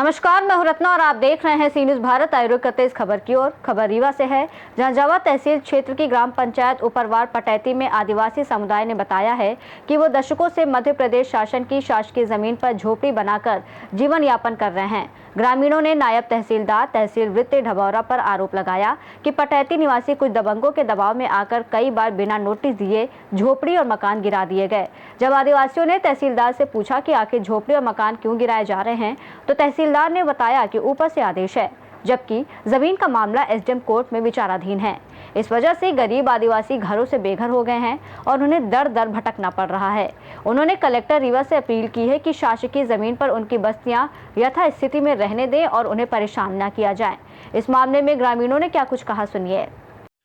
नमस्कार, मैं हूं रत्ना और आप देख रहे हैं सी न्यूज भारत। आयुर्वेद करते इस खबर की ओर। खबर रीवा से है, जहां जावा तहसील क्षेत्र की ग्राम पंचायत उपरवार पटैती में आदिवासी समुदाय ने बताया है कि वो दशकों से मध्य प्रदेश शासन की शासकीय जमीन पर झोपड़ी बनाकर जीवन यापन कर रहे हैं। ग्रामीणों ने नायब तहसीलदार तहसील वृत्त ढबौरा पर आरोप लगाया कि पटैती निवासी कुछ दबंगों के दबाव में आकर कई बार बिना नोटिस दिए झोपड़ी और मकान गिरा दिए गए। जब आदिवासियों ने तहसीलदार से पूछा कि आखिर झोपड़ी और मकान क्यों गिराए जा रहे हैं, तो तहसीलदार ने बताया कि ऊपर से आदेश है, जबकि जमीन का मामला एसडीएम कोर्ट में विचाराधीन है। इस वजह से गरीब आदिवासी घरों से बेघर हो गए हैं और उन्हें दर दर भटकना पड़ रहा है। उन्होंने कलेक्टर रीवा से अपील की है कि शासकीय जमीन पर उनकी बस्तियां यथास्थिति में रहने दें और उन्हें परेशान न किया जाए। इस मामले में ग्रामीणों ने क्या कुछ कहा, सुनिए।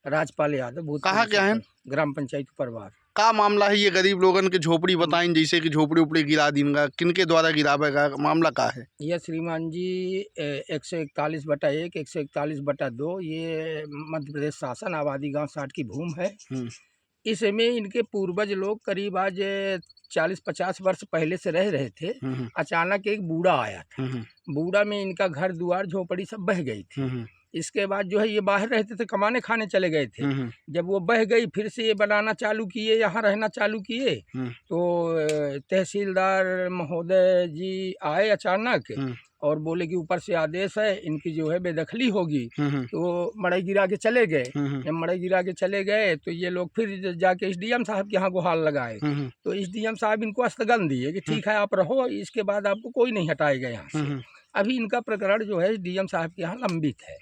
राजपाल यादव, कहाँ क्या है? ग्राम पंचायत परिवार का मामला है ये गरीब लोगन के झोपड़ी बताइन, जैसे कि झोपड़ी उपड़ी गिरा दीनगा, किनके द्वारा गिरावेगा, मामला का है? यह श्रीमान जी 141/1, 141/2 ये मध्य प्रदेश शासन आबादी गांव 60 की भूमि है। इसमें इनके पूर्वज लोग करीब आज 40-50 वर्ष पहले से रह रहे थे। अचानक एक बूढ़ा आया था। बूढ़ा में इनका घर दुआर झोपड़ी सब बह गई थी। इसके बाद जो है ये बाहर रहते थे, कमाने खाने चले गए थे। जब वो बह गई, फिर से ये बनाना चालू किए, यहाँ रहना चालू किए, तो तहसीलदार महोदय जी आए अचानक और बोले कि ऊपर से आदेश है, इनकी जो है बेदखली होगी। तो मड़ई गिरा के चले गए। जब मड़ई गिरा के चले गए तो ये लोग फिर जाके एसडीएम साहब के यहाँ गुहार लगाए। तो एसडीएम साहब इनको स्थगन दिए कि ठीक है आप रहो, इसके बाद आपको कोई नहीं हटाएगा यहाँ से। अभी इनका प्रकरण जो है डीएम साहब के यहाँ लंबित है।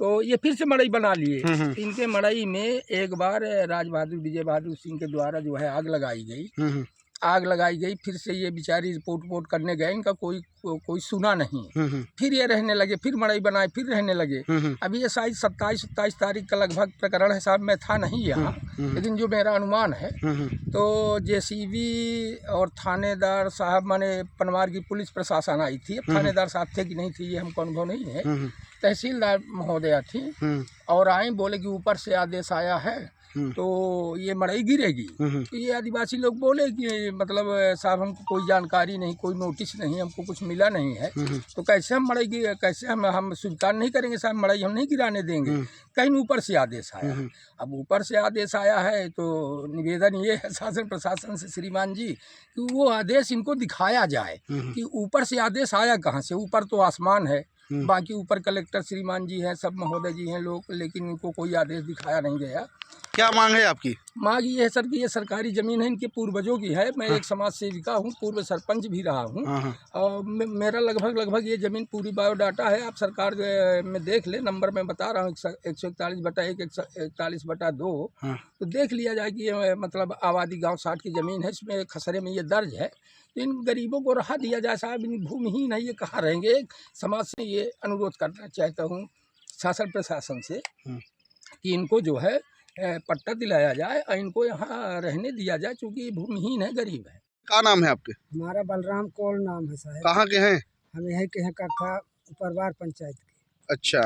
तो ये फिर से मड़ई बना लिए। इनके मड़ई में एक बार राज बहादुर विजय बहादुर सिंह के द्वारा जो है आग लगाई गई। आग लगाई गई, फिर से ये बेचारी रिपोर्ट करने गए, इनका कोई सुना नहीं। फिर ये रहने लगे, फिर मड़ई बनाए, फिर रहने लगे। अभी ये शायद 27-27 तारीख का लगभग प्रकरण है साहब, मैं था नहीं यहाँ, लेकिन जो मेरा अनुमान है तो जेसीबी और थानेदार साहब, माने पनवार की पुलिस प्रशासन आई थी। अब थानेदार साहब थे कि नहीं थे ये हमको अनुभव नहीं है। तहसीलदार महोदया थी और आई, बोले कि ऊपर से आदेश आया है तो ये मड़ई गिरेगी। तो ये आदिवासी लोग बोले कि मतलब साहब हमको कोई जानकारी नहीं, कोई नोटिस नहीं, हमको कुछ मिला नहीं है, तो कैसे हम मड़ई कैसे हम स्वीकार नहीं करेंगे साहब, मड़ई हम नहीं गिराने देंगे। कहीं ऊपर से आदेश आया है। अब ऊपर से आदेश आया है तो निवेदन ये है शासन प्रशासन से श्रीमान जी कि वो आदेश इनको दिखाया जाए कि ऊपर से आदेश आया कहाँ से। ऊपर तो आसमान है, बाकी ऊपर कलेक्टर श्रीमान जी हैं, सब महोदय जी हैं लोग, लेकिन इनको कोई आदेश दिखाया नहीं गया। क्या मांग है आपकी? मांग ये है सर कि ये सरकारी ज़मीन है, इनके पूर्वजों की है। मैं एक समाज सेविका हूँ, पूर्व सरपंच भी रहा हूँ और मेरा लगभग ये ज़मीन पूरी बायोडाटा है। आप सरकार में देख ले, नंबर मैं बता रहा हूँ 141/1, 141/2। तो देख लिया जाए कि ये मतलब आबादी गाँव 60 की ज़मीन है, इसमें खसरे में ये दर्ज है। तो इन गरीबों को राहत दिया जाए साहब, इन भूमिहीन है, ये कहाँ रहेंगे। एक समाज से ये अनुरोध करना चाहता हूँ शासन प्रशासन से कि इनको जो है पट्टा दिलाया जाए और इनको यहाँ रहने दिया जाए, क्योंकि भूमिहीन है, गरीब है। क्या नाम है आपके? हमारा बलराम कौल नाम है साहब। कहाँ के हैं? हम यहीं के हैं, कक्षा उपरवार पंचायत के। अच्छा,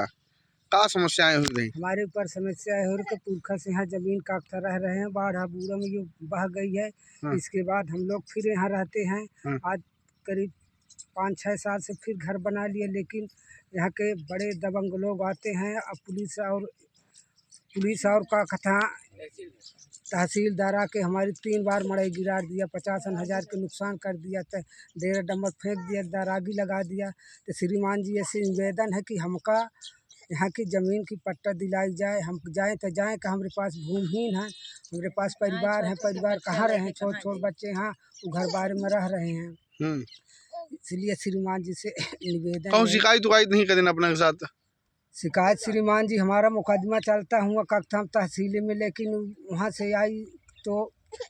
क्या समस्याएं हुई रही? हमारे ऊपर समस्या हो रही कि पुरखा से यहाँ जमीन काटता रह रहे हैं, बाढ़ बूढ़ा में ये बह गई है। इसके बाद हम लोग फिर यहाँ रहते हैं। आज करीब 5-6 साल से फिर घर बना लिए, लेकिन यहाँ के बड़े दबंग लोग आते हैं। अब पुलिस और का कथा तहसीलदार आके हमारी 3 बार मड़ई गिरा दिया, 55,000 के नुकसान कर दिया, डेरा डंबर फेंक दिया, दरागी लगा दिया। तो श्रीमान जी ऐसे निवेदन है कि हमका यहाँ की ज़मीन की पट्टा दिलाई जाए। हम जाएँ तो जाएँ कि हमारे पास भूमिहीन है, हमारे पास परिवार है, परिवार कहाँ रहें, छोटे बच्चे यहाँ घर बार में रह रहे हैं। इसलिए श्रीमान जी से निवेदन। कौन शिकायत नहीं करें अपने साथ? शिकायत श्रीमान जी, हमारा मुकदमा चलता हुआ कक्षा तहसील में, लेकिन वहाँ से आई तो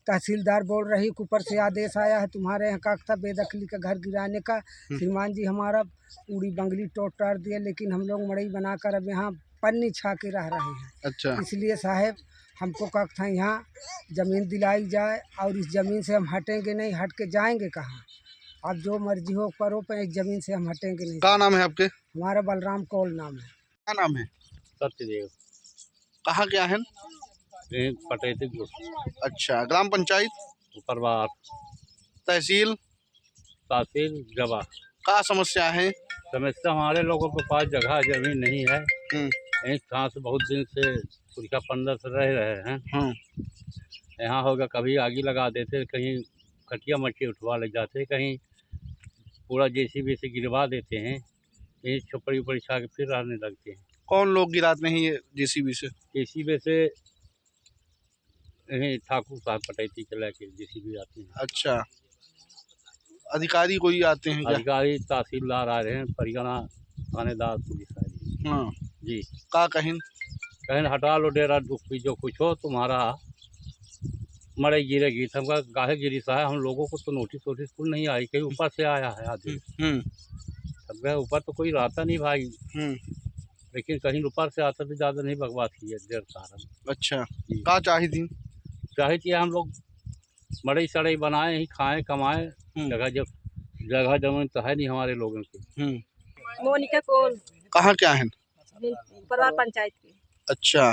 तहसीलदार बोल रही कि ऊपर से आदेश आया है तुम्हारे यहाँ कक्षा बेदखली का घर गिराने का। श्रीमान जी हमारा पूरी बंगली टोट दिया, लेकिन हम लोग मड़ई बनाकर अब यहाँ पन्नी छा के रह रहे हैं। अच्छा, इसलिए साहब हमको कक्षा यहाँ ज़मीन दिलाई जाए और इस ज़मीन से हम हटेंगे नहीं। हट के जाएंगे कहाँ? अब जो मर्जी हो करो, पर इस ज़मीन से हम हटेंगे नहीं। क्या नाम है आपके? हमारा बलराम कौल नाम है। क्या नाम है? सत्यदेव। कहाँ क्या है? पटैती। अच्छा, ग्राम पंचायत उपरवार, तहसील तहसील जवा। क्या समस्या है? समस्या हमारे लोगों के पास जगह जमीन नहीं है। यहीं कहाँ से बहुत दिन से पुरखा पंडर से रह रहे हैं। यहाँ होगा कभी आगी लगा देते, कहीं खटिया मट्टी उठवा ले जाते, कहीं पूरा जेसीबी से गिरवा देते हैं, यहीं छपड़ी उपड़ी छा के फिर रहने लगते हैं। कौन लोग गिराते हैं ये जेसीबी से? जेसीबी से यहीं ठाकुर साहब पटैती के लेके जेसीबी आती है। अच्छा, अधिकारी कोई आते हैं क्या? अधिकारी तहसीलदार आ रहे हैं, परिगणा थानेदार पुलिस आ रही है। हाँ, जी, का कहीं कहीं हटा लो डेरा दुख भी जो कुछ हो, तुम्हारा मरे गिरेगी। हमका गाहे गिरी साहब, हम लोगों को तो नोटिस वोटिस कुछ नहीं आई, कहीं ऊपर से आया है आदमी। सबके ऊपर तो कोई रहता नहीं भाई, लेकिन कहीं ऊपर से आता तो ज़्यादा नहीं बकवास की है डेढ़ कारण। अच्छा, का चाही थी? चाहे कि हम लोग मड़ई सड़ई बनाए ही खाएं कमाएं, जगह जमीन तो है नहीं हमारे लोगों की। मोनिका कोल कहाँ क्या है? परवार पंचायत की। अच्छा,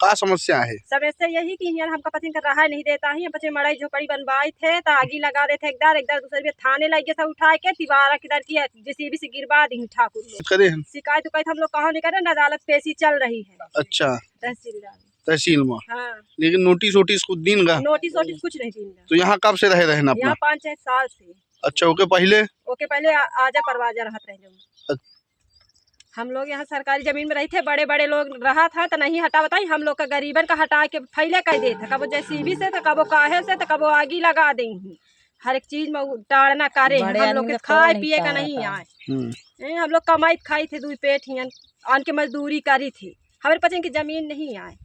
का समस्या है? समस्या यही कि यार हमका पति कर रहा नहीं देता है, बच्चे मड़ई झोपड़ी बनवाए थे तो आगी लगा देते एक दार दूसरे भी थाने लगे सब उठा के दीवारा किधर की जेसीबी से गिरवा दी ठाकुर लोग। करे हैं? शिकायत उकायत हम लोग कहाँ नहीं करे, अदालत पेशी चल रही है। अच्छा, तहसीलदार तहसील में? हाँ, लेकिन नोटिस वोटिस कुछ दिन का? नोटिस वोटिस कुछ नहीं दी। तो यहाँ कब से रहे ना अपना? यहाँ 5-6 साल से। अच्छा, ओके पहले आजा परवाजा रहत रहे। हम लोग यहाँ सरकारी जमीन में रहे थे, बड़े बड़े लोग रहा था तो नहीं हटा बताई, हम लोग का गरीबन का हटा के फैले कर दे था, कबो जेसीबी से तो कबो काहे से तो कबो आगी लगा देंगी। हर एक चीज में टाड़ना करे, हम लोग के खाए पिए का नहीं आए। हम लोग कमाई खाई थे, 2 पेट ही आन के मजदूरी करी थी, हमारे पचन की जमीन नहीं आए।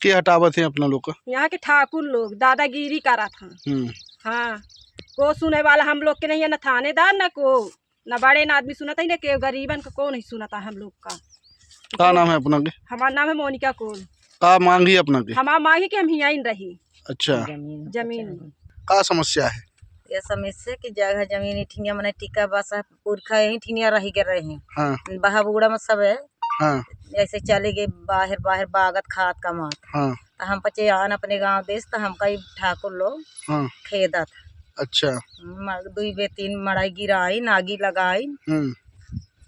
के हटावत है अपना लोग का? यहाँ के ठाकुर लोग दादागिरी करा था। हाँ, को सुने वाला हम लोग के नहीं है, न थानेदार न को न बड़े न आदमी सुनता ही, न के गरीबन को नहीं सुनता हम लोग का। का नाम है अपना के? हमारा नाम है मोनिका कोल। का मांगी अपना के? हमारा मांगी कि हम यहीं रही। अच्छा, जमीन का समस्या है? ये समस्या की जगह जमीन ठिनिया मैंने टिका बस पुरखा यही ठिनिया रही के रहे हैं। हाँ, बहा बुगड़ा में सब है। हाँ, ऐसे चले गए बाहर बागत खाद का मात। हाँ, तो हम पचे आन अपने गांव देश तो हमका ठाकुर लोग हाँ, खेदत। अच्छा, 2-3 मड़ाई गिराई, नागी लगाई,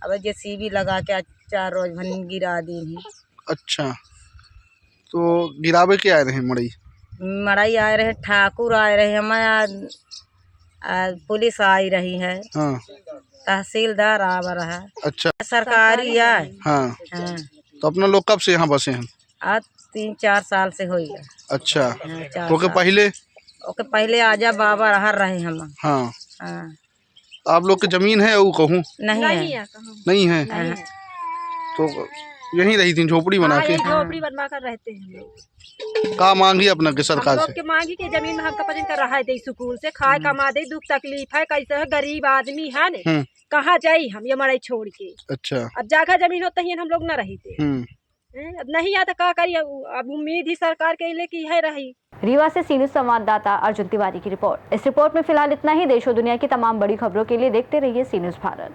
अब जेसीबी लगा के 4 रोज भन गिरा दी। अच्छा, तो गिरावे के आए रहे मड़ाई आए रहे, ठाकुर आए रहे, हमारे पुलिस आई रही है, हाँ, तहसीलदार आ रहा। अच्छा, सरकारी आए। हाँ, हाँ, तो अपना लोग कब से यहाँ बसे हैं? आज 3-4 साल से हो गया। अच्छा, 4 ओके साल। ओके पहले आजा बाबा रहे हम। हाँ, हाँ, आप लोग की जमीन है वो कहूँ? नहीं है। नहीं है, तो यहीं रही थी झोपड़ी बना के? झोपड़ी बनवा कर रहते हैं हम लोग। का मांगी अपना के सरकार से? के मांगी के जमीन में हमका पसंद कर रहा है, दे सुकून से खाए कमा दे, दुख तकलीफ है कैसे है, गरीब आदमी है न, कहाँ जाई हम ये मड़ई छोड़ के। अच्छा, अब जगह जमीन होता ही हम लोग न रही थे, अब नहीं आता का करिए, अब उम्मीद ही सरकार के लिए की है रही। रीवा से सीनियर संवाददाता अर्जुन तिवारी की रिपोर्ट। इस रिपोर्ट में फिलहाल इतना ही। देश और दुनिया की तमाम बड़ी खबरों के लिए देखते रहिए सी न्यूज़ भारत।